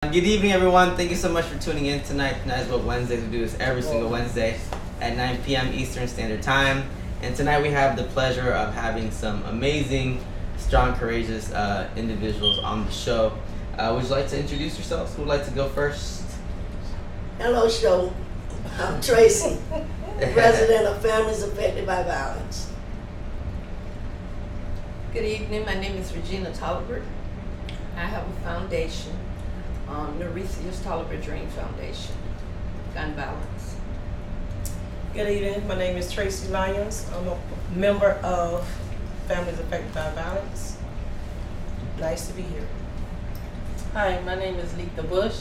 Good evening, everyone. Thank you so much for tuning in tonight. Tonight is Woke Wednesdays. We do this every single Wednesday at 9 p.m. Eastern Standard Time. And tonight we have the pleasure of having some amazing, strong, courageous individuals on the show. Would you like to introduce yourselves? Who would like to go first? Hello, show. I'm Tracy, president of Families Affected by Violence. Good evening. My name is Regina Tolliver. I have a foundation, Norisius Tolliver Dream Foundation, gun violence. Good evening. My name is Tracy Lyons. I'm a member of Families Affected by Violence. Nice to be here. Hi, my name is Letha Bush.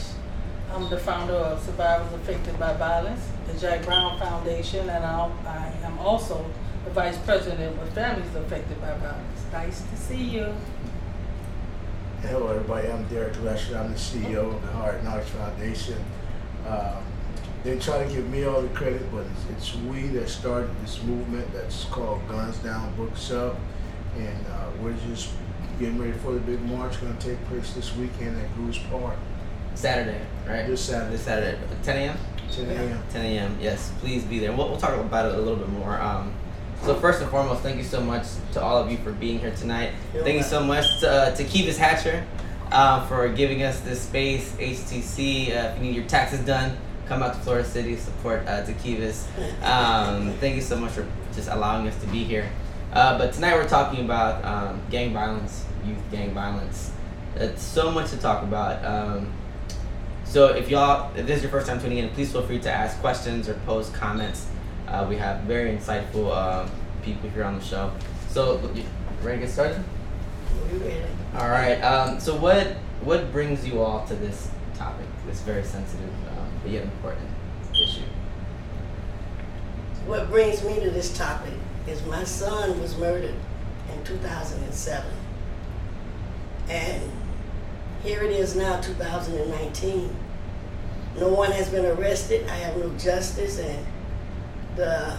I'm the founder of Survivors Affected by Violence, the Jack Brown Foundation, and I am also the vice president of Families Affected by Violence. Nice to see you. Hello everybody, I'm Derek Lesher. I'm the CEO of the Hard Knocks Foundation. They try to give me all the credit, but it's we that started this movement that's called Guns Down Books Up. And we're just getting ready for the big march going to take place this weekend at Goulds Park. Saturday, right? This Saturday. This Saturday, 10 a.m.? 10 a.m. 10 a.m. Yes, please be there. We'll talk about it a little bit more. So first and foremost, thank you so much to all of you for being here tonight. Thank you so much to Kevis Hatcher for giving us this space. HTC, if you need your taxes done, come out to Florida City, support Kevis. Thank you so much for just allowing us to be here. But tonight we're talking about gang violence, youth gang violence. It's so much to talk about. So if this is your first time tuning in, please feel free to ask questions or post comments. We have very insightful people here on the show. So, you ready to get started? You ready? All right. So what brings you all to this topic, this very sensitive but yet important issue? What brings me to this topic is my son was murdered in 2007. And here it is now, 2019. No one has been arrested. I have no justice, and the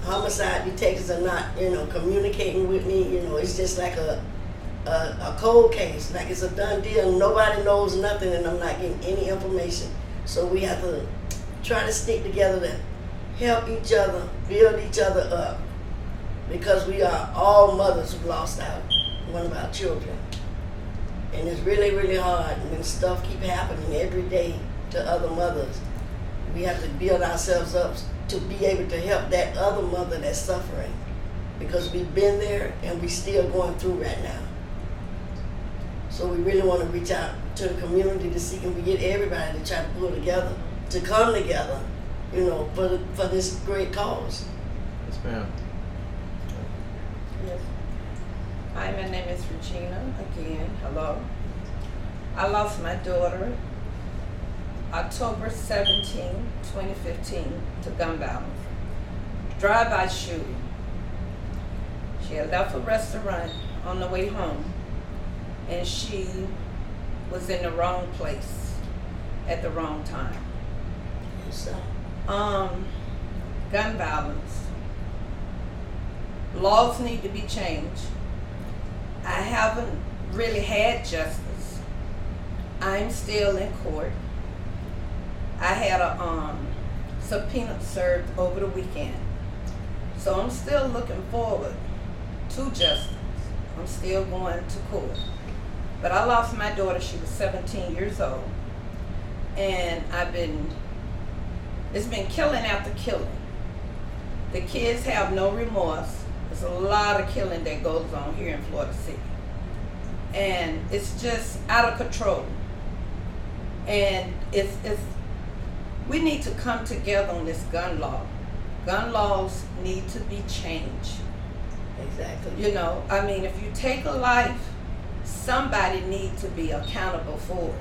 homicide detectives are not, communicating with me. It's just like a cold case, like it's a done deal. Nobody knows nothing, and I'm not getting any information. So we have to try to stick together to help each other, build each other up, because we are all mothers who lost one of our children. And it's really, really hard when stuff keep happening every day to other mothers. We have to build ourselves up to be able to help that other mother that's suffering, because we've been there and we're still going through right now. So we really want to reach out to the community to see if we get everybody to try to pull together, to come together, for this great cause. Yes, ma'am. Yes. Hi, my name is Regina. Again, hello. I lost my daughter October 17, 2015 to gun violence. Drive-by shooting. She had left a restaurant on the way home, and she was in the wrong place at the wrong time. So, gun violence. Laws need to be changed. I haven't really had justice. I'm still in court. I had a subpoena served over the weekend. So I'm still looking forward to justice. I'm still going to court. But I lost my daughter, she was 17 years old. And it's been killing after killing. The kids have no remorse. There's a lot of killing that goes on here in Florida City. And it's just out of control. And we need to come together on this gun law. Gun laws need to be changed. exactly. If you take a life, somebody needs to be accountable for it.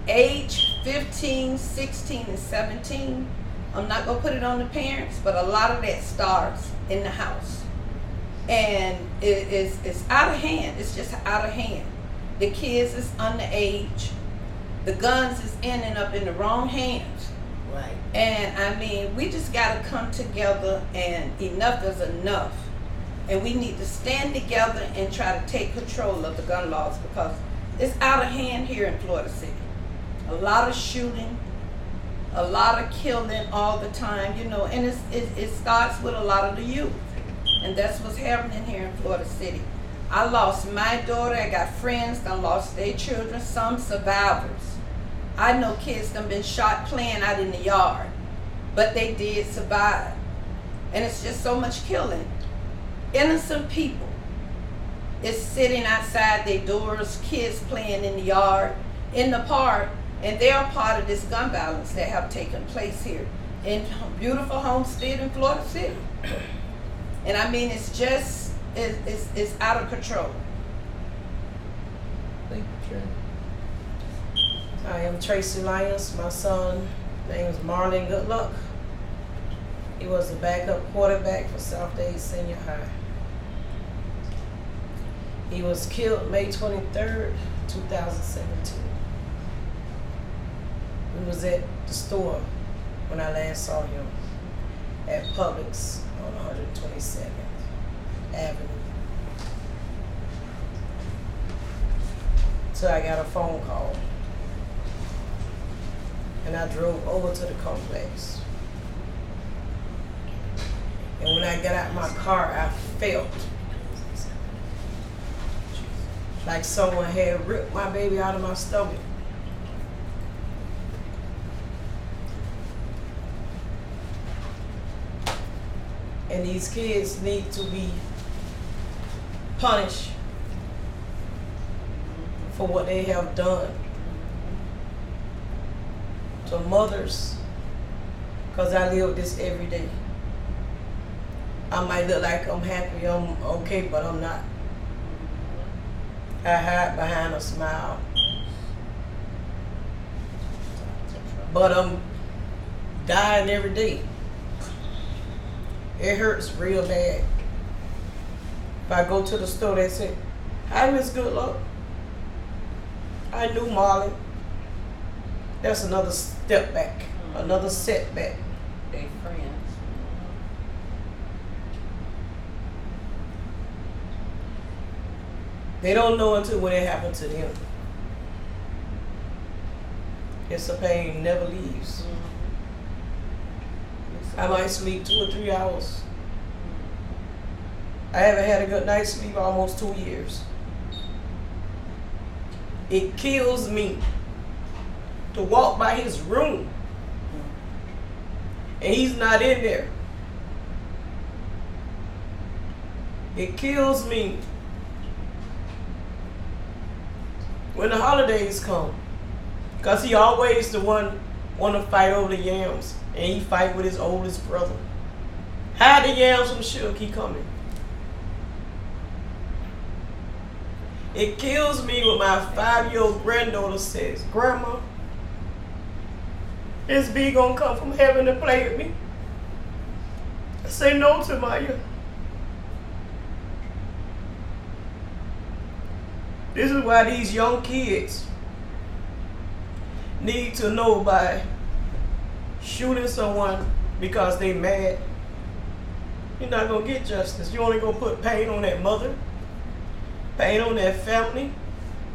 Age 15, 16, and 17, I'm not going to put it on the parents, but a lot of that starts in the house. And it's out of hand. It's just out of hand. The kids is underage. The guns is ending up in the wrong hands. Right. And we just got to come together, and enough is enough. And we need to stand together and try to take control of the gun laws, because it's out of hand here in Florida City. A lot of shooting, a lot of killing all the time, you know, and it starts with a lot of the youth. And that's what's happening here in Florida City. I lost my daughter, I got friends that lost their children, some survivors. I know kids that have been shot playing out in the yard, but they did survive. And it's just so much killing. Innocent people is sitting outside their doors, kids playing in the yard, in the park, and they are part of this gun violence that have taken place here in beautiful Homestead in Florida City. And I mean, it's just, it's out of control. Thank you, Sharon. I am Tracy Lyons. My son, name is Marlon Goodluck. He was the backup quarterback for South Dade Senior High. He was killed May 23rd, 2017. We was at the store when I last saw him at Publix on 122nd Avenue. So I got a phone call. And I drove over to the complex. And when I got out my car, I felt like someone had ripped my baby out of my stomach. And these kids need to be punished for what they have done to mothers, because I live this every day. I might look like I'm happy, I'm okay, but I'm not. I hide behind a smile. But I'm dying every day. It hurts real bad. If I go to the store, they say, "Hi, Miss Goodluck. I knew Marlon." That's another step back, another setback. They friends. They don't know until when it happened to them. It's a pain never leaves. I might sleep 2 or 3 hours. I haven't had a good night's sleep almost 2 years. It kills me to walk by his room and he's not in there. It kills me when the holidays come, because he always the one want to fight over the yams, and he fight with his oldest brother. Hide the yams from Suge, he coming. It kills me when my 5-year-old granddaughter says, "Grandma, is B gonna come from heaven to play with me?" I say, "No, Tamaya. This is why these young kids need to know by shooting someone because they mad, you're not gonna get justice. You're only gonna put pain on that mother, pain on that family,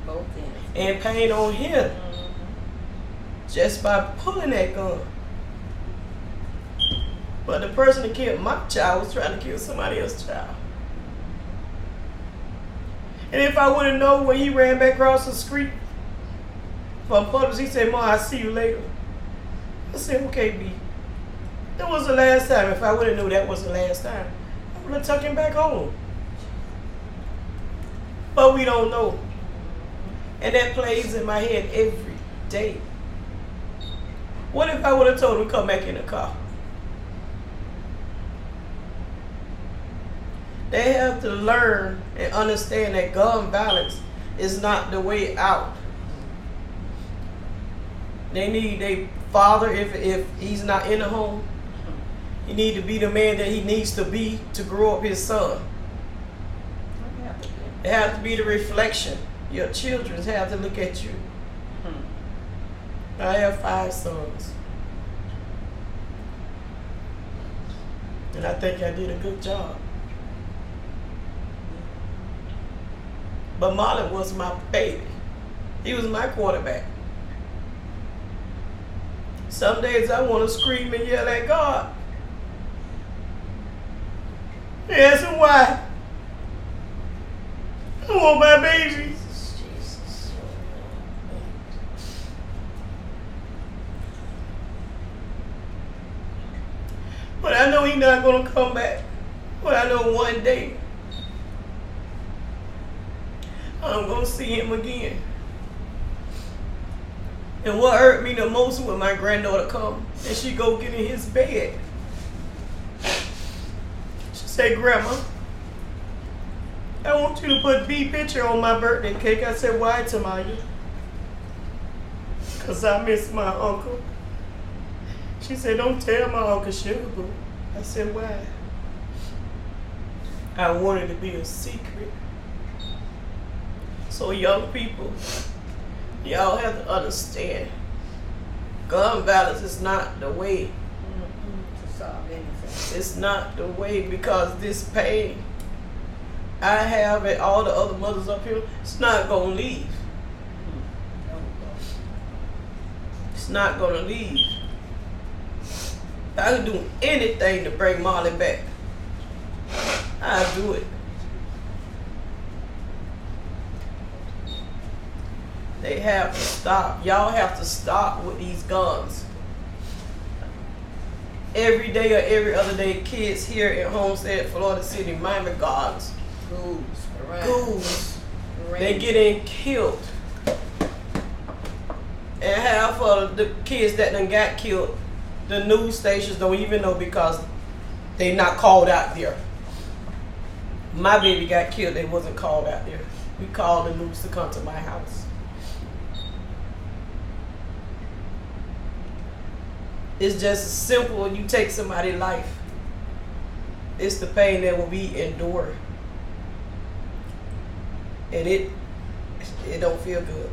Both ends. and pain on him just by pulling that gun. But the person that killed my child was trying to kill somebody else's child. And if I would have known when he ran back across the street from Publix, he said, "Mom, I'll see you later." I said, "Okay, B. That was the last time." If I would have known that was the last time, I would have took him back home. But we don't know. And that plays in my head every day. What if I would have told him to come back in the car? They have to learn and understand that gun violence is not the way out. They need a father, if he's not in the home, he need to be the man that he needs to be to grow up his son. It has to be the reflection. Your children have to look at you. I have 5 sons. And I think I did a good job. But Marlon was my baby. He was my quarterback. Some days I want to scream and yell at God. Ask him why. I want my babies. Jesus. But I know he's not going to come back. But I know one day I'm going to see him again. And what hurt me the most when my granddaughter come and she go get in his bed. She say, Grandma, I want you to put B picture on my birthday cake. I said, why, Tamaya? Because I miss my uncle. She said, don't tell my Uncle Sugar Boo. I said, why? I wanted it to be a secret. So young people, y'all have to understand, gun violence is not the way. To solve anything. It's not the way, because this pain I have and all the other mothers up here, it's not going to leave. It's not going to leave. I can do anything to bring Marley back. I'll do it. They have to stop. Y'all have to stop with these guns. Every day or every other day, kids here in Homestead, Florida City, Miami Gardens, Goulds, they getting killed. And half of the kids that done got killed, the news stations don't even know because they not called out there. My baby got killed, they wasn't called out there. We called the news to come to my house. It's just simple when you take somebody's life. It's the pain that will be endured. And it don't feel good.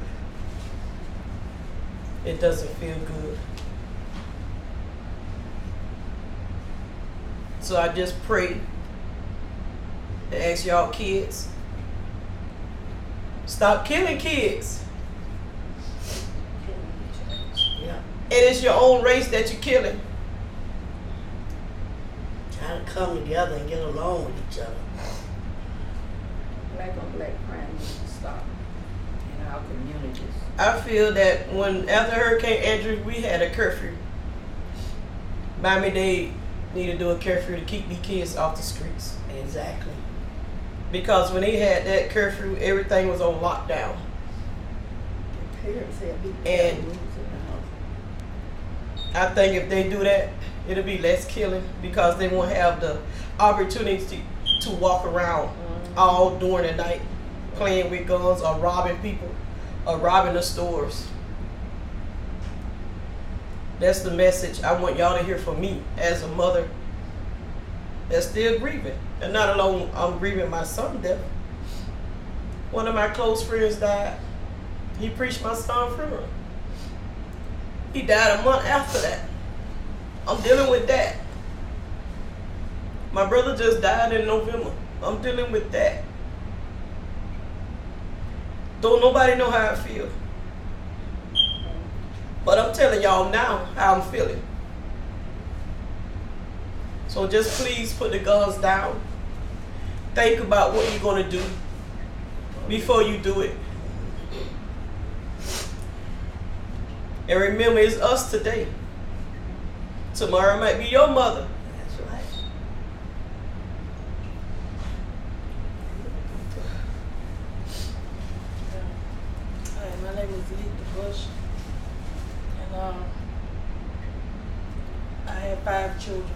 It doesn't feel good. So I just pray and ask y'all kids, stop killing kids. Yeah. And it's your own race that you're killing. Try to come together and get along with each other. Black on black crime needs to stop in our communities. I feel that when after Hurricane Andrew, we had a curfew. Miami-Dade need to do a curfew to keep these kids off the streets. Exactly. Because when they had that curfew, everything was on lockdown. The parents have big And rules in the house. I think if they do that, it'll be less killing because they won't have the opportunity to walk around all during the night playing with guns or robbing people or robbing the stores. That's the message I want y'all to hear from me as a mother that's still grieving. And not alone I'm grieving my son's death. One of my close friends died. He preached my son's funeral. He died a month after that. I'm dealing with that. My brother just died in November. I'm dealing with that. Don't nobody know how I feel. But I'm telling y'all now how I'm feeling. So just please put the guns down. Think about what you're going to do before you do it. And remember, it's us today. Tomorrow might be your mother. That's right. Hi, my name is Lita Bush, and I have 5 children.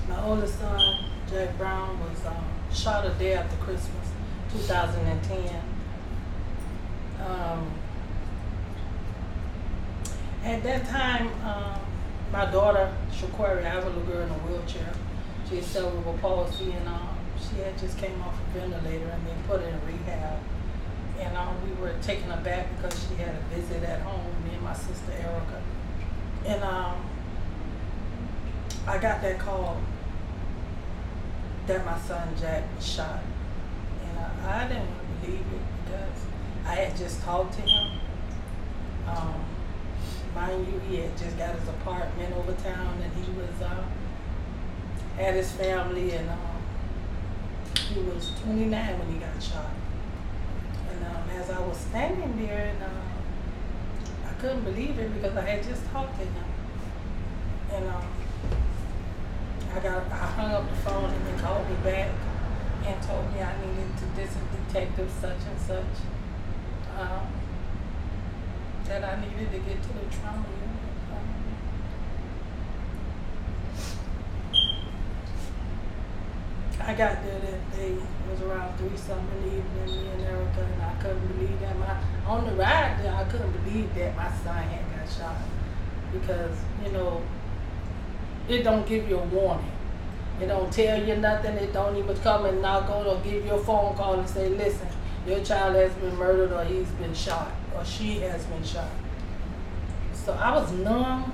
My oldest son, Jack Brown, was shot a day after Christmas, 2010. At that time, my daughter, Shaquari, I have a little girl in a wheelchair. She had cerebral palsy, and she had just came off a ventilator and been put in rehab. And we were taken aback because she had a visit at home, me and my sister Erica. And I got that call that my son Jack was shot. And I didn't want to believe it because I had just talked to him. My mind you, he had just got his apartment over town, and he was had his family, and he was 29 when he got shot. And as I was standing there, and I couldn't believe it because I had just talked to him, and I hung up the phone, and he called me back and told me I needed to, this is detective such and such, that I needed to get to the trauma unit. I got there that day. It was around 3-something in the evening, me and Erica, and I couldn't believe that on the ride there, I couldn't believe that my son had got shot, because, you know, it don't give you a warning. It don't tell you nothing. It don't even come and knock on or give you a phone call and say, listen, your child has been murdered, or he's been shot, or she has been shot. So I was numb.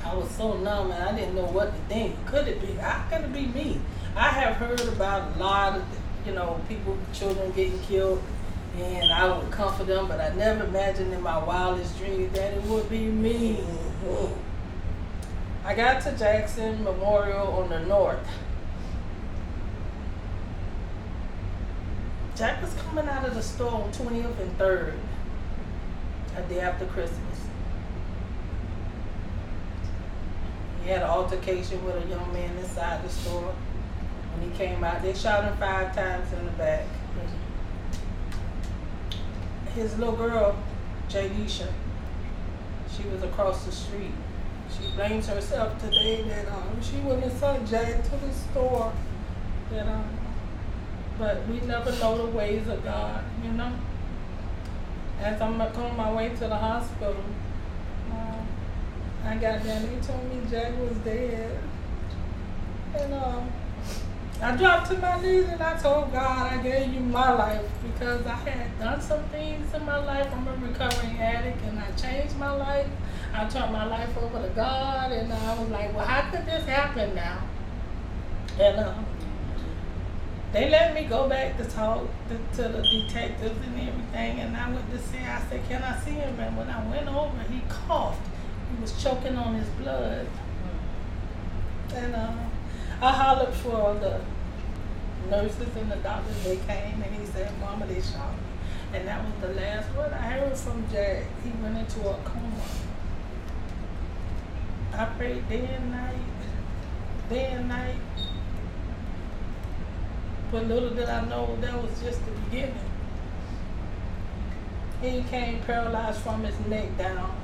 I was so numb, and I didn't know what to think. Could it be? How could it be me? I have heard about a lot of, you know, people, children getting killed, and I would comfort them, but I never imagined in my wildest dreams that it would be me. Mm-hmm. I got to Jackson Memorial on the north. Jack was coming out of the store on 20th and 3rd, a day after Christmas. He had an altercation with a young man inside the store. When he came out, they shot him 5 times in the back. His little girl, Jadisha, she was across the street. She blames herself today that she went and sent Jack to the store. That, but we never know the ways of God, you know. As I'm on my way to the hospital, I got there and they told me Jack was dead. And I dropped to my knees and I told God, I gave you my life, because I had done some things in my life. I'm a recovering addict, and I changed my life. I turned my life over to God, and I was like, well, how could this happen now? And they let me go back to talk to the detectives and everything, and I went to see, I said, can I see him? And when I went over, he coughed. He was choking on his blood. And I hollered for the nurses and the doctors. They came, and he said, Mama, they shot me. And that was the last word I heard from Jack. He went into a coma. I prayed day and night. But little did I know that was just the beginning. He came paralyzed from his neck down.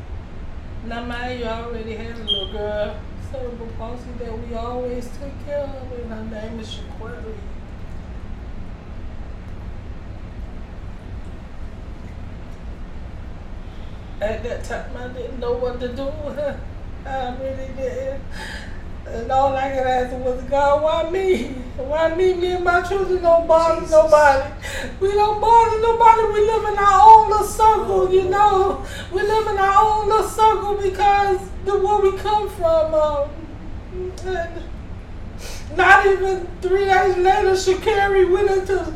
Now, mind you, I already had a little girl, cerebral palsy, that we always took care of, and her name is Shaquari. At that time, I didn't know what to do with her. I really didn't. And all I could ask was, God, why me? Why me? Me and my children don't bother nobody. We don't bother nobody. We live in our own little circle, you know. We live in our own little circle because where we come from. And not even 3 days later, Shakari went into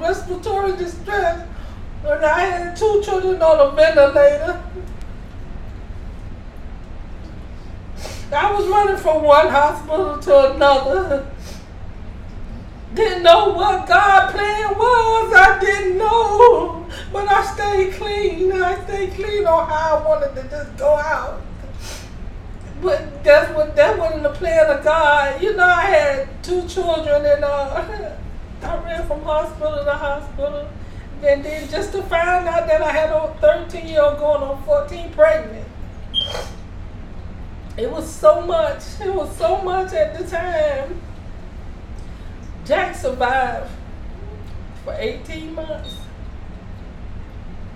respiratory distress. And I had 2 children on a ventilator. I was running from one hospital to another. Didn't know what God's plan was. I didn't know. But I stayed clean. I stayed clean on how I wanted to just go out. But that wasn't the plan of God. You know, I had 2 children, and I ran from hospital to hospital. And then just to find out that I had a 13-year-old going on 14 pregnant. It was so much. It was so much at the time. Jack survived for 18 months.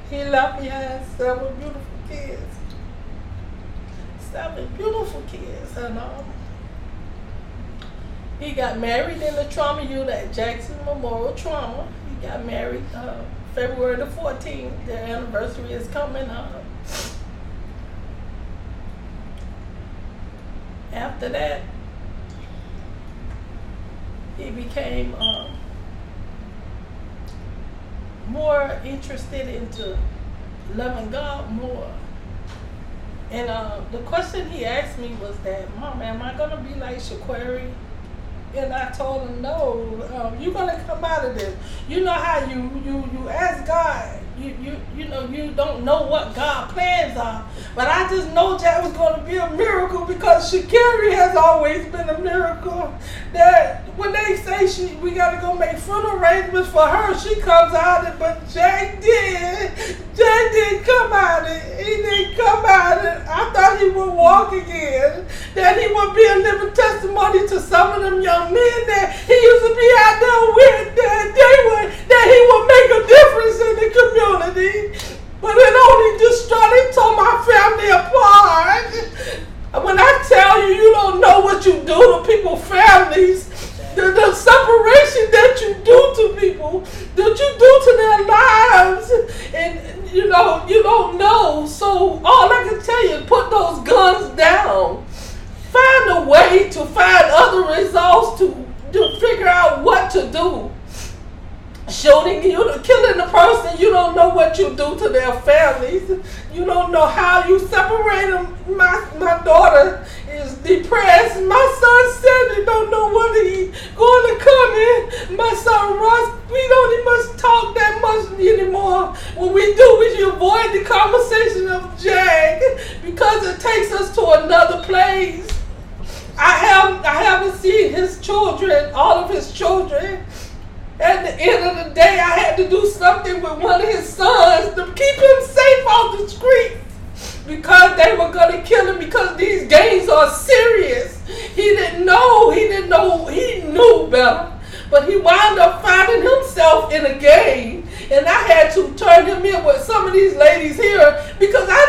He left behind 7 beautiful kids. 7 beautiful kids. And he got married in the trauma unit at Jackson Memorial Trauma. He got married February the 14th. Their anniversary is coming up. After that, he became more interested into loving God more. And the question he asked me was that, Mom, am I gonna be like Shaquari? And I told him, no, you're gonna come out of this. You know how you ask God, you know, you don't know what God's plans are. But I just know that was gonna be a miracle because Shakari has always been a miracle. That when they say we gotta go make funeral arrangements for her, she comes out of it, but Jack didn't come out of it. He didn't come out of it. I thought he would walk again. That he would be a living testimony to some of them young men that he used to be out there with, that he would make a difference in the community. But it only destroyed and tore my family apart. When I tell you, you don't know what you do to people's families. The separation that you do to people, that you do to their lives, and you don't know. So all I can tell you is put those guns down. Find a way to find other results to figure out what to do. Shooting, killing the person, you don't know what you do to their families. You don't know how you separate them. My daughter is depressed. My son said he don't know when he's going to come in. My son Russ, we don't even much talk that much anymore. When we do, we avoid the conversation of Jack because it takes us to another place. I haven't seen his children, all of his children. At the end of the day, I had to do something with one of his sons to keep him safe off the street because they were going to kill him because these gangs are serious. He knew better. But he wound up finding himself in a gang. And I had to turn him in with some of these ladies here because I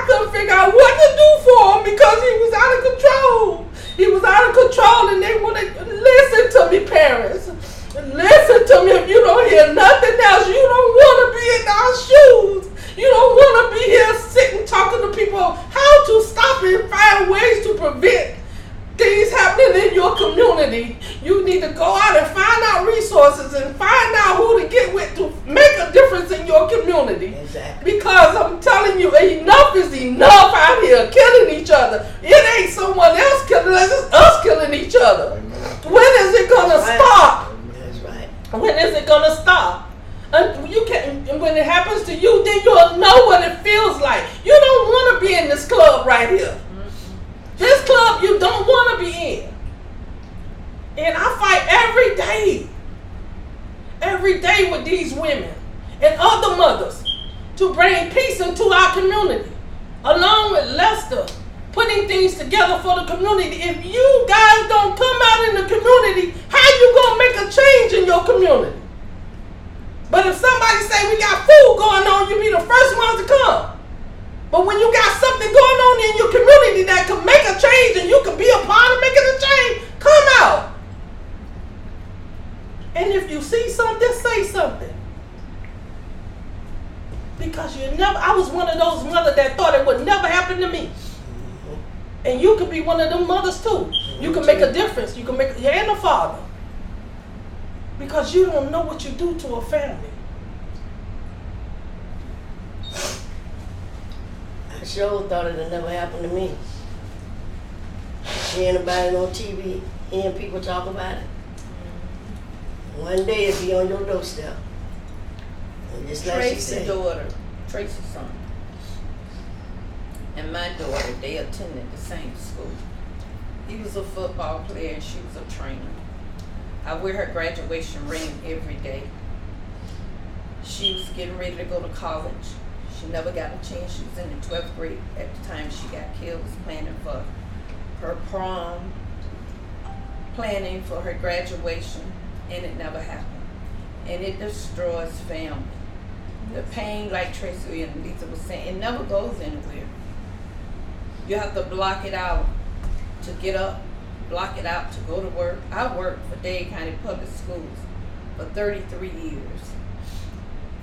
couldn't figure out what to do for him because he was out of control. He was out of control and they wanted to listen to me, parents. Listen to me. If you don't hear nothing else, you don't want to be in our shoes. You don't want to be here sitting talking to people how to stop and find ways to prevent things happening in your community. You need to go out and find out resources and find out who to get with to make a difference in your community. Exactly. Because I'm telling you, enough is enough out here killing each other. It ain't someone else killing us, it's us killing each other. When is it going to stop? When is it gonna stop? And when it happens to you, then you'll know what it feels like. You don't want to be in this club right here. This club you don't want to be in. And I fight every day with these women and other mothers to bring peace into our community, along with Lester, putting things together for the community. If you guys don't come out in the community, how you gonna make a change in your community? But if somebody say we got food going on, you be the first ones to come. But when you got something going on in your community that can make a change and you can be a part of making a change, come out. And if you see something, say something. Because I was one of those mothers that thought it would never happen to me. And you could be one of them mothers too. You can make a difference. You're and a father. Because you don't know what you do to a family. I sure thought it would never happen to me. Hearing about it on TV, hearing people talk about it. One day it'll be on your doorstep. And just like she said. Tracy's daughter, Tracy's son, and my daughter, they attended the same school. He was a football player and she was a trainer. I wear her graduation ring every day. She was getting ready to go to college. She never got a chance. She was in the 12th grade at the time she got killed, was planning for her prom, planning for her graduation, and it never happened. And it destroys family. The pain, like Tracy and Lisa was saying, it never goes anywhere. You have to block it out to get up, block it out to go to work. I worked for Dade County Public Schools for 33 years.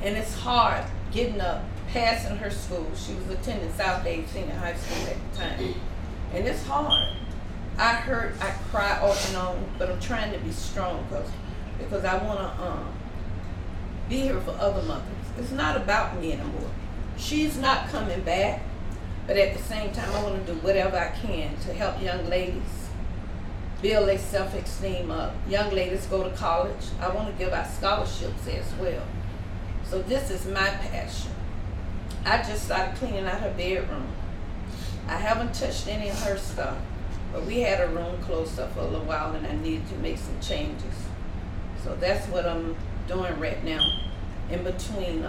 And it's hard getting up, passing her school. She was attending South Dade Senior High School at the time. And it's hard. I hurt, I cry off and on, but I'm trying to be strong because I want to be here for other mothers. It's not about me anymore. She's not coming back. But at the same time, I want to do whatever I can to help young ladies build their self-esteem up. Young ladies go to college. I want to give out scholarships as well. So this is my passion. I just started cleaning out her bedroom. I haven't touched any of her stuff, but we had a room closed up for a little while and I needed to make some changes. So that's what I'm doing right now, in between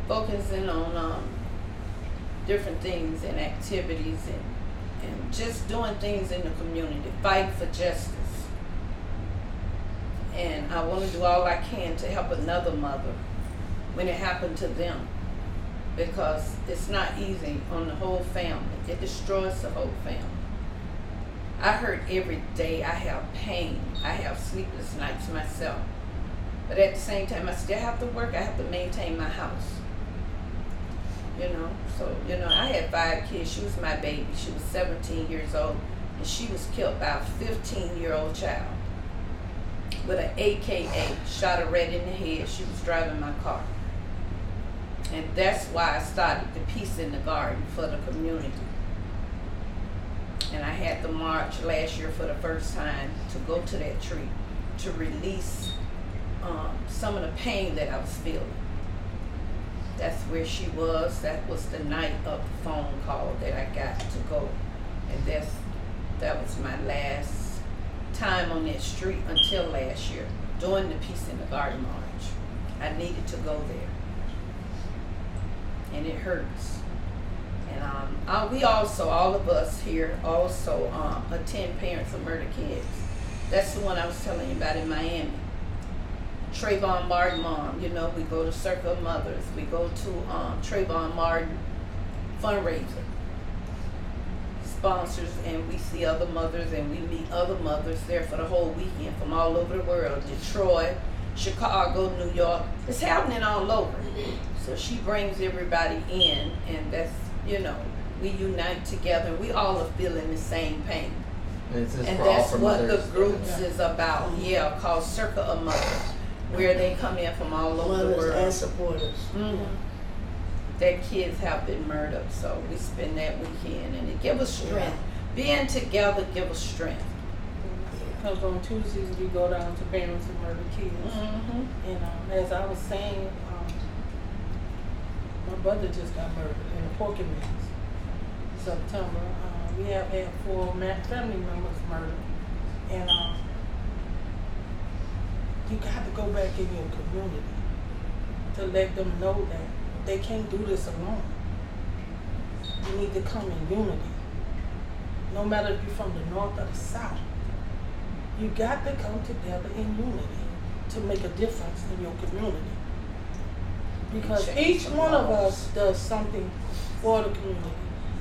focusing on different things and activities and just doing things in the community, fight for justice. And I want to do all I can to help another mother when it happened to them, because it's not easy on the whole family. It destroys the whole family. I hurt every day. I have pain. I have sleepless nights myself. But at the same time, I still have to work. I have to maintain my house. So, I had 5 kids. She was my baby. She was 17 years old, and she was killed by a 15-year-old child with an AKA, shot her right in the head. She was driving my car. And that's why I started the Peace in the Garden for the community. And I had the march last year for the first time to go to that tree to release some of the pain that I was feeling. That's where she was. That was the night of the phone call that I got to go. And that was my last time on that street until last year, during the Peace in the Garden March. I needed to go there. And it hurts. And we also, all of us here, also attend Parents of Murder Kids. That's the one I was telling you about in Miami. Trayvon Martin mom, we go to Circle of Mothers. We go to Trayvon Martin fundraiser sponsors, and we see other mothers, and we meet other mothers there for the whole weekend from all over the world. Detroit, Chicago, New York. It's happening all over. So she brings everybody in, and that's, we unite together. We all are feeling the same pain. And that's what the groups is about. Yeah, called Circle of Mothers, where they come in from all over the world. And supporters. Mm-hmm. Their kids have been murdered, so we spend that weekend, and it gives us strength. Being together gives us strength. Because on Tuesdays we go down to Parents of Murder Kids. Mm-hmm. And as I was saying, my brother just got murdered in a porky mix. September. We have had 4 family members murdered. And you got to go back in your community to let them know that they can't do this alone. You need to come in unity. No matter if you're from the north or the south, you got to come together in unity to make a difference in your community. Because each one of us does something for the community.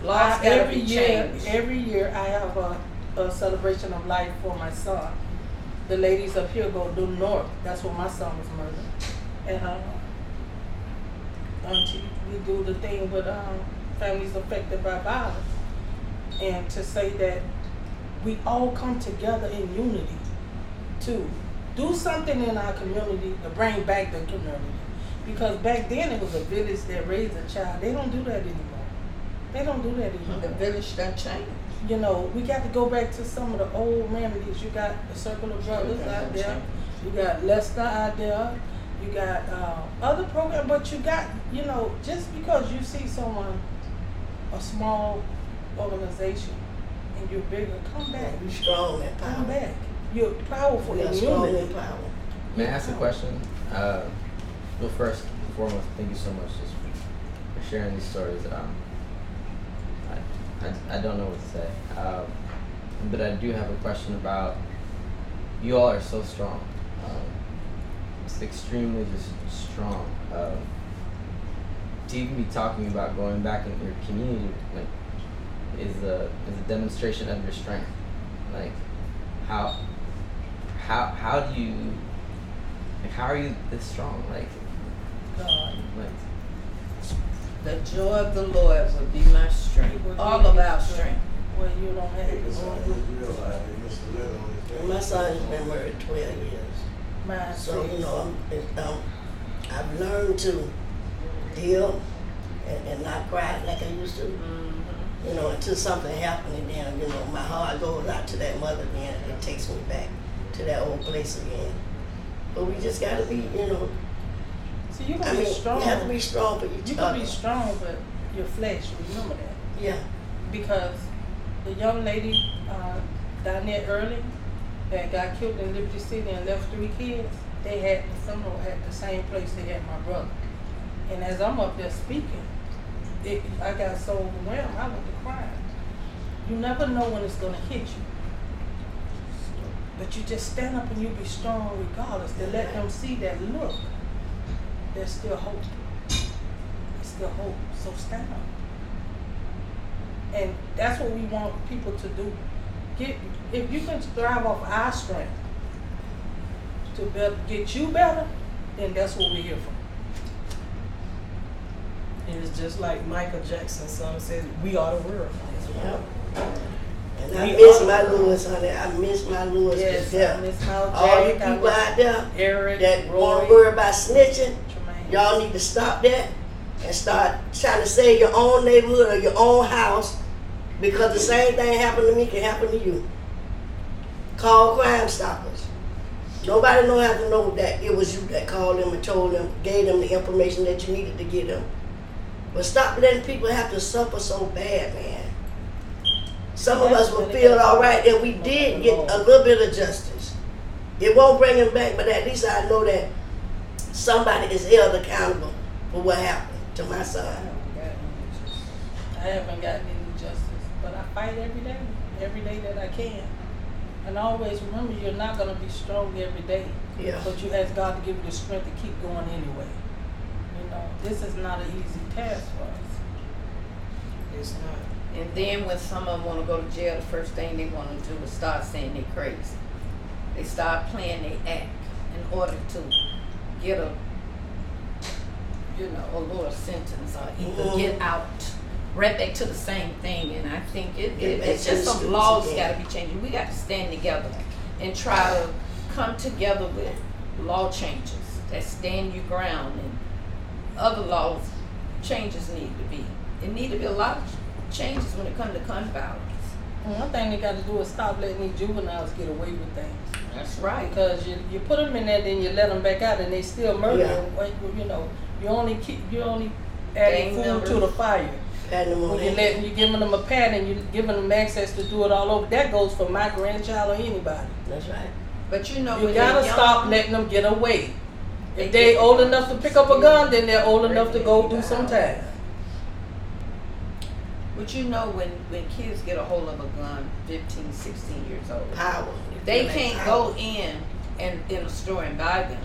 Every year I have a celebration of life for my son. The ladies up here go due north. That's where my son was murdered. And we do the thing with families affected by violence. And to say that we all come together in unity to do something in our community to bring back the community. Because back then it was a village that raised a child. They don't do that anymore. The village done changed. We got to go back to some of the old memories. You got the Circle of Brothers out there. You got Lester out there. You got other programs. But you got, just because you see someone, a small organization, and you're bigger, come back. Be strong and powerful. Come back. You're powerful in strong unity. and powerful. May I ask a question? Well, first and foremost, thank you so much just for sharing these stories. I don't know what to say, but I do have a question about, you all are so strong. It's extremely just strong. To even be talking about going back in your community, is a demonstration of your strength. How do you, how are you this strong? God. The joy of the Lord will be my strength. All of our strength. Well, you don't have it. My son's been married 12 years. So, I've learned to deal and not cry like I used to. You know, until something happened, and then, you know, my heart goes out to that mother again. It takes me back to that old place again. But we just gotta be, you know. So you gotta be strong. You have to be strong for each other. You can be strong, but your flesh, remember that. Yeah. Because the young lady down there early that got killed in Liberty City and left 3 kids, they had the funeral at the same place they had my brother. And as I'm up there speaking, I got so overwhelmed, I went to cry. You never know when it's gonna hit you. But you just stand up and you be strong regardless, to let them see that, look, there's still hope. There's still hope, so stand up. And that's what we want people to do. If you can thrive off our strength to get you better, then that's what we're here for. And it's just like Michael Jackson's song says, we are the world. Yeah. And I miss my Lewis, honey. I miss my Lewis Yes, to death. I miss my All you Jack, people out there Eric, that Roy, want to worry about snitching, Tremaine. y'all need to stop that and start trying to save your own neighborhood or your own house, because the same thing happened to me can happen to you. Call Crime Stoppers. Nobody don't have to know that it was you that called them and told them, gave them the information that you needed to get them. But stop letting people have to suffer so bad, man. Some of us will feel all right that we did get a little bit of justice. It won't bring him back, but at least I know that somebody is held accountable for what happened to my son. I haven't gotten any justice, but I fight every day that I can. And always remember, you're not going to be strong every day. Yeah. But you ask God to give you the strength to keep going anyway. You know, this is not an easy task for us. It's not. And then when some of them want to go to jail, the first thing they want to do is start saying they're crazy. They start playing their act in order to get a little sentence or either get out. Right back to the same thing, and I think it's just some laws got to be changing. We got to stand together and try to come together with law changes that stand your ground, and other laws changes need to be. It need to be a lot of changes when it comes to gun violence. One thing they got to do is stop letting these juveniles get away with things. That's right. Because you put them in there, then you let them back out, and they still murder. Yeah. You know, you only adding food to the fire. When you're giving them a pad and you're giving them access to do it all over, that goes for my grandchild or anybody. That's right. But you know, you gotta stop letting them get away. If they're old enough to pick up a gun, then they're old enough to go do some time. But you know, when kids get a hold of a gun, 15, 16 years old, Power. they can't go in a store and buy them.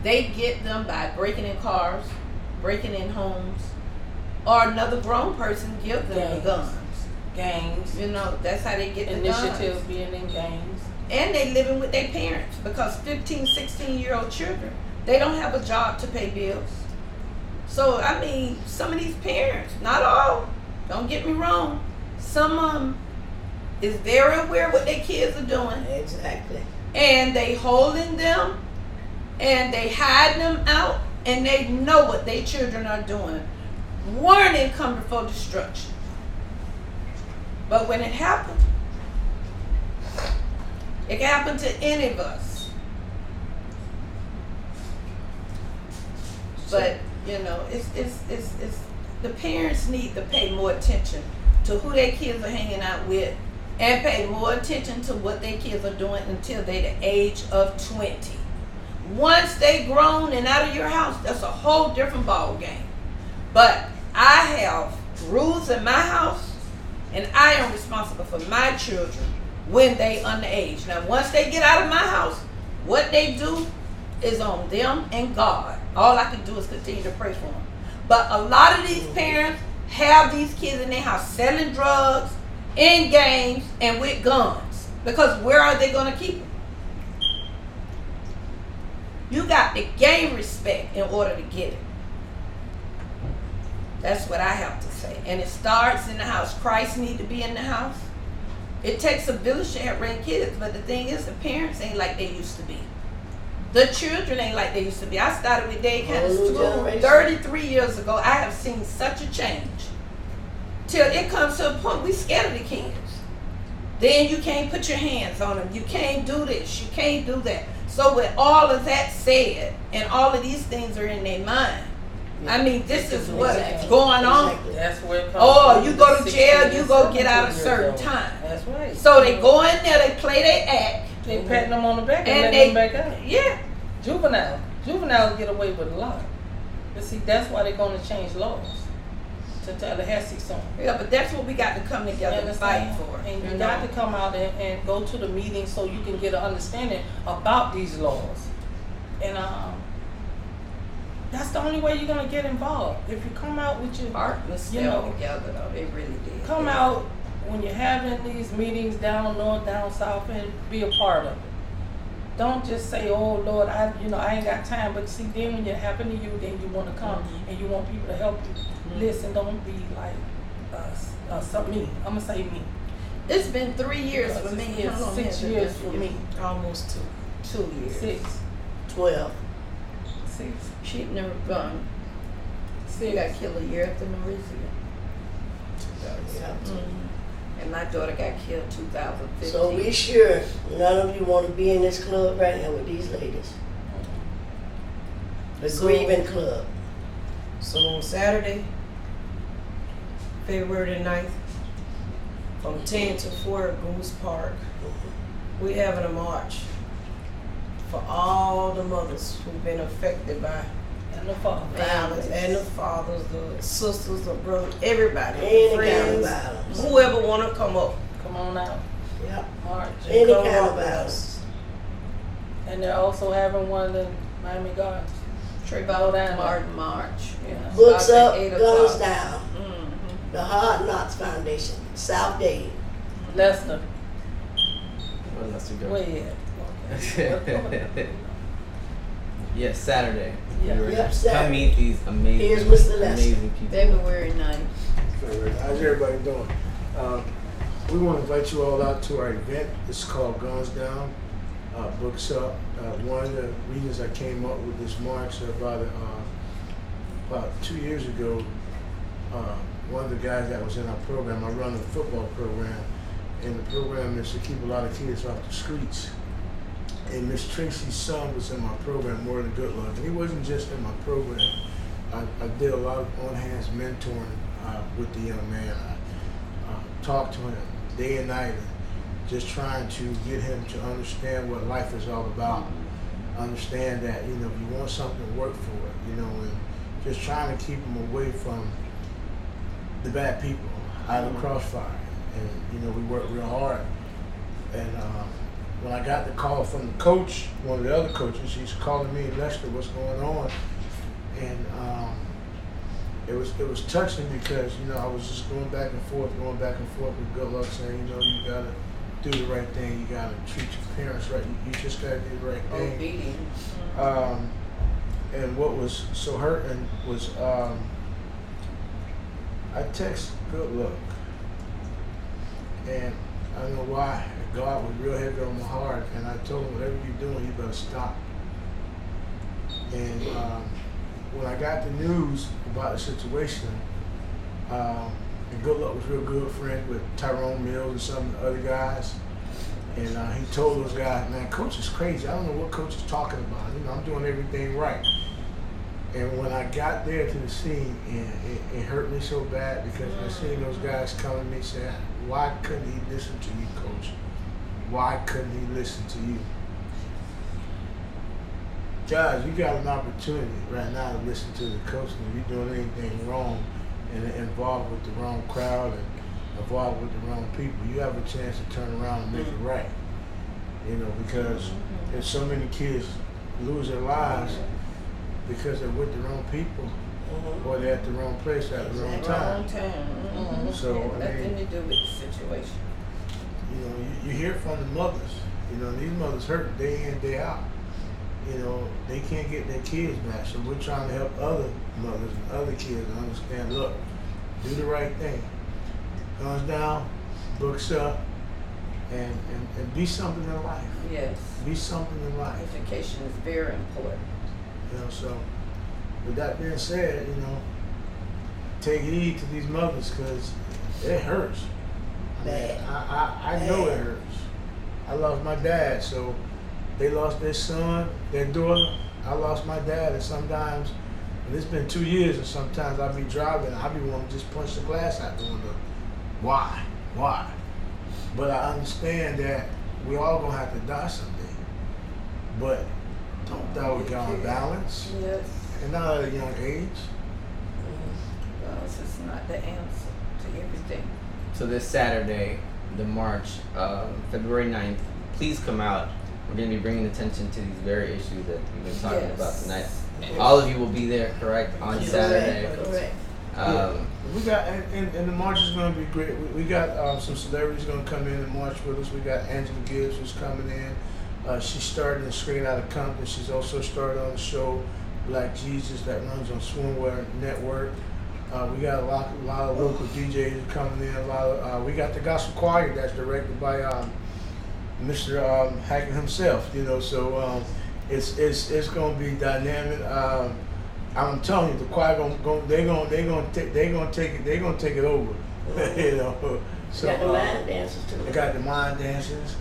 They get them by breaking in cars, breaking in homes, or another grown person give them the guns. Gangs. You know, that's how they get the Initiatives guns. being in gangs. And they living with their parents, because 15, 16-year-old children, they don't have a job to pay bills. So, I mean, some of these parents, not all, don't get me wrong, some of them is very aware what their kids are doing. Exactly. And they holding them, and they hiding them out, and they know what their children are doing. Warning come before destruction. But when it happens, it can happen to any of us. But you know, it's the parents need to pay more attention to who their kids are hanging out with, and pay more attention to what their kids are doing until they're the age of 20. Once they grown and out of your house, that's a whole different ball game. But I have rules in my house, and I am responsible for my children when they underage. Now, once they get out of my house, what they do is on them and God. All I can do is continue to pray for them. But a lot of these parents have these kids in their house selling drugs, in gangs, and with guns. Because where are they going to keep them? You got to gain respect in order to get it. That's what I have to say. And it starts in the house. Christ needs to be in the house. It takes a village to have raised kids, but the thing is, the parents ain't like they used to be. The children ain't like they used to be. I started with Dade County Whole new School generation. 33 years ago. I have seen such a change. Till it comes to a point we scared of the kids. Then you can't put your hands on them. You can't do this. You can't do that. So with all of that said, and all of these things are in their mind. I mean, this is what's Exactly. going on. Exactly. That's where it comes Oh, from. you go to 16 jail, and you go get 17 out a years certain old. time. That's right. So they go in there, they play their act. They patting them on the back and And letting them back out. Yeah. Juveniles get away with a lot. But see, that's why they're going to change laws. To Tallahassee song. Yeah, but that's what we got to come together and fight for. And you got to come out and go to the meeting so you can get an understanding about these laws. And that's the only way you're gonna get involved. If you come out with your Partners still together though, they really did. come out when you're having these meetings down north, down south, and be a part of it. Don't just say, "Oh Lord, I ain't got time." But see, then when it happen to you, then you want to come and you want people to help you. Listen, don't be like me. I'm gonna say me. It's been 3 years for me. It's 6 years for me. Almost 2. 2 years. 6. 12. 6. She'd never gone. She got killed a year after Mauricio. Yeah. And my daughter got killed 2015. So we sure none of you want to be in this club right now with these ladies. The grieving club. So on Saturday, February the 9th, from 10 to 4 at Goulds Park, we're having a march for all the mothers who've been affected by And the father. violence, and the fathers, the sisters, the brothers, everybody, Any kind of friends, violence. whoever want to come up. Come on out. Yep. March. Any come kind up of with violence. us. And they're also having one in Miami Gardens. Trayvon down. Martin March. Yeah. Books Starts up, at 8 guns o'clock. down. The Hard Knocks Foundation, South Dade. Lester. Where does that go? Where you at? Okay. Yes, Saturday. Yeah. You're- Yep, Saturday. Come meet these amazing, Here's Mr. Lester. amazing people. February 9th. How's everybody doing? We want to invite you all out to our event. It's called Guns Down, Books Up. One of the reasons I came up with this march about 2 years ago, one of the guys that was in our program, I run a football program, and the program is to keep a lot of kids off the streets. And Miss Tracy's son was in my program, more than good luck. And he wasn't just in my program. I did a lot of on-hands mentoring with the young man. I talked to him day and night, just trying to get him to understand what life is all about. Understand that, if you want something, work for it, and just trying to keep him away from the bad people, out of the crossfire. And, we worked real hard. And when I got the call from the coach, one of the other coaches, he's calling me, "Lester, what's going on?" And it was touching because, I was just going back and forth with good luck, saying, you gotta do the right thing, you gotta treat your parents right, you just gotta do the right thing. Obedience. And what was so hurting was I text Good Luck, and I don't know why, God was real heavy on my heart, and I told him, whatever you're doing, you better stop. And when I got the news about the situation, and Good Luck was real good friends with Tyrone Mills and some of the other guys, and he told those guys, "Man, Coach is crazy. I don't know what Coach is talking about. I'm doing everything right." And when I got there to the scene, and it hurt me so bad because I seen those guys come to me saying, "Why couldn't he listen to you, Coach? Why couldn't he listen to you?" Guys, you got an opportunity right now to listen to the coach. And if you're doing anything wrong and involved with the wrong crowd and involved with the wrong people, you have a chance to turn around and make it right. Because there's so many kids lose their lives because they're with the wrong people or they're at the wrong place at the wrong time. So, Nothing to do with the situation. You hear from the mothers. These mothers hurt day in, day out. They can't get their kids back. So we're trying to help other mothers and other kids to understand, look, do the right thing. Guns down, books up, and be something in life. Yes. Be something in life. Education is very important. You know, so with that being said, you know, take heed to these mothers because it hurts. I mean, I know it hurts. I lost my dad, so they lost their son, their daughter. I lost my dad, and sometimes, and it's been 2 years, and sometimes I be driving, I be wanting to just punch the glass out the window. Why? But I understand that we all gonna have to die someday. But don't die with gun violence, Yes. and not at a young age. Violence is not the answer to everything. So this Saturday, the March, February 9th, please come out. We're going to be bringing attention to these very issues that we've been talking about tonight. All of you will be there, correct, on Saturday. Correct. We got, and the march is going to be great. We got some celebrities going to come in and march with us. We got Angela Gibbs who's coming in. She started in Straight Outta Compton. She's also started on the show Black Jesus that runs on Swimwear Network. We got a lot of local DJs coming in. We got the gospel choir that's directed by Mr. Hackett himself. You know, so it's going to be dynamic. I'm telling you, the choir they're gonna take it over. You know, so got the mind dancers too. They got the mind dancers.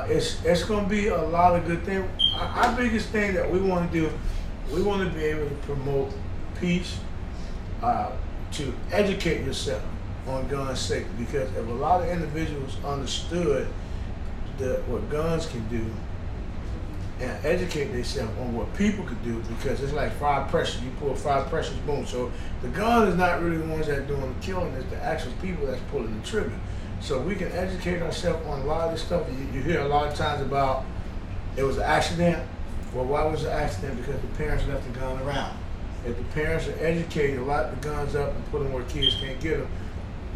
It's gonna be a lot of good things. Our biggest thing that we want to do, we want to be able to promote peace, to educate yourself on gun safety, because if a lot of individuals understood what guns can do and educate themselves on what people could do, because it's like fire pressure. You pull fire pressure, boom. So the gun is not really the ones that are doing the killing, it's the actual people that's pulling the trigger. So we can educate ourselves on a lot of this stuff. You hear a lot of times about it was an accident. Well, why was it an accident? Because the parents left the gun around. If the parents are educated, lock the guns up and put them where kids can't get them,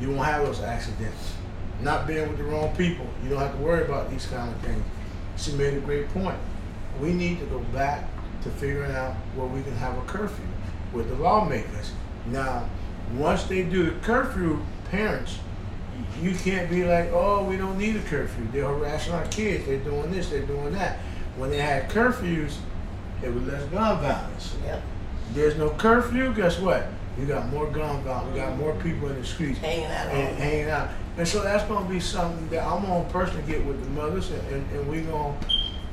you won't have those accidents. Not being with the wrong people, you don't have to worry about these kind of things. She made a great point. We need to go back to figuring out where we can have a curfew with the lawmakers. Now, once they do the curfew, parents, you can't be like, oh, we don't need a curfew. They're harassing our kids. They're doing this, they're doing that. When they had curfews, it was less gun violence. Yep. There's no curfew, guess what? You got more gun violence. You got more people in the streets Hanging out. And so that's going to be something that I'm going to personally get with the mothers, and we're going to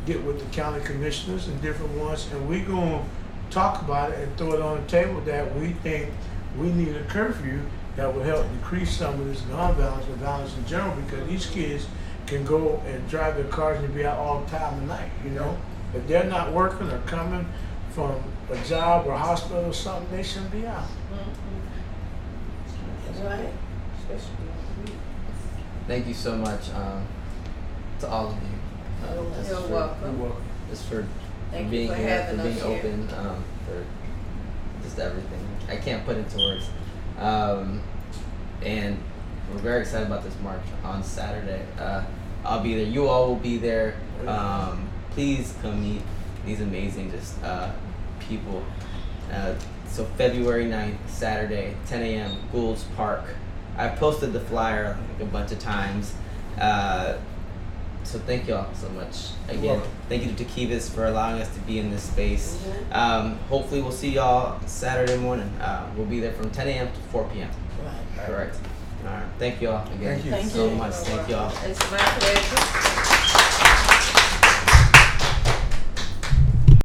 get with the county commissioners and different ones, and we're going to talk about it and throw it on the table that we think we need a curfew that will help decrease some of this gun violence and violence in general, because these kids can go and drive their cars and be out all the time of night, you know? If they're not working or coming from a job or a hospital or something, they shouldn't be out. That's right. Thank you so much to all of you. You're welcome. Just for Thank being you for here, having for being us here. open, for just everything. I can't put into words. And we're very excited about this march on Saturday. I'll be there. You all will be there. Please come meet these amazing people. So February 9th, Saturday, 10 a.m., Goulds Park. I've posted the flyer a bunch of times. So thank y'all so much. Again, thank you to Kivas for allowing us to be in this space. Hopefully we'll see y'all Saturday morning. We'll be there from 10 a.m. to 4 p.m. Right. Correct. All right. Thank y'all again Thank you so much. Thank y'all. It's my pleasure.